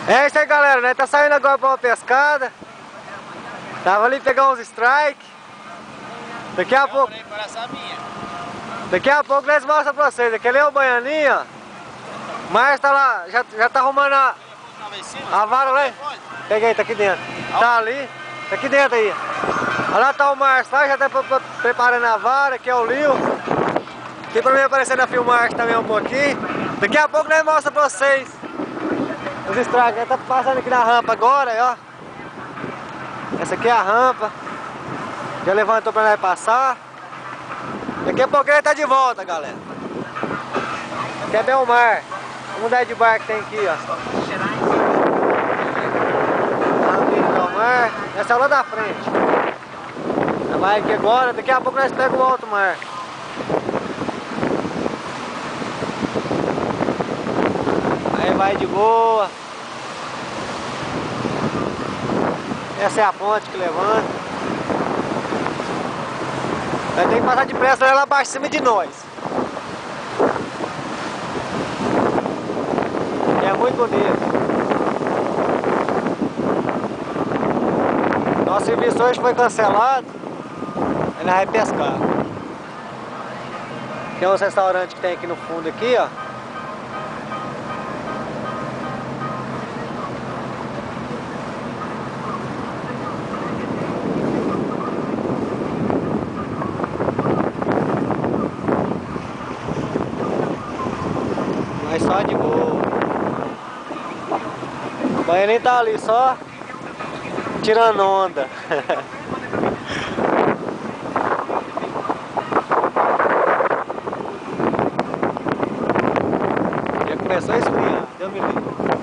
É isso aí, galera, né? Tá saindo agora pra uma pescada. Tava ali pegar uns strike. Daqui a pouco nós mostramos pra vocês. Aquele é o Baianinho, ó. O Márcio tá lá, já tá arrumando a vara lá. Peguei, tá aqui dentro. Tá ali, tá aqui dentro aí. Olha lá tá o Márcio lá, já tá preparando a vara, aqui é o Lio. Aqui pra mim aparecendo a filmagem também um pouquinho. Daqui a pouco nós mostramos pra vocês os strikes. Ele tá passando aqui na rampa agora, ó. Essa aqui é a rampa. Já levantou pra nós passar. Daqui a pouco ele tá de volta, galera. Aqui é Belmar. Vamos mudar de bar que tem aqui, ó. Belmar. Essa é lá da frente. Vai aqui agora, daqui a pouco nós pegamos o alto mar. Aí vai de boa. Essa é a ponte que levanta. Vai ter que passar depressa lá abaixo, em cima de nós. É muito bonito. Nosso serviço hoje foi cancelado. Aí nós vamos pescar. Tem uns restaurantes que tem aqui no fundo aqui, ó. Mas só de boa. O Baianinho tá ali só tirando onda. Já começou a esfriar, Deus me livre.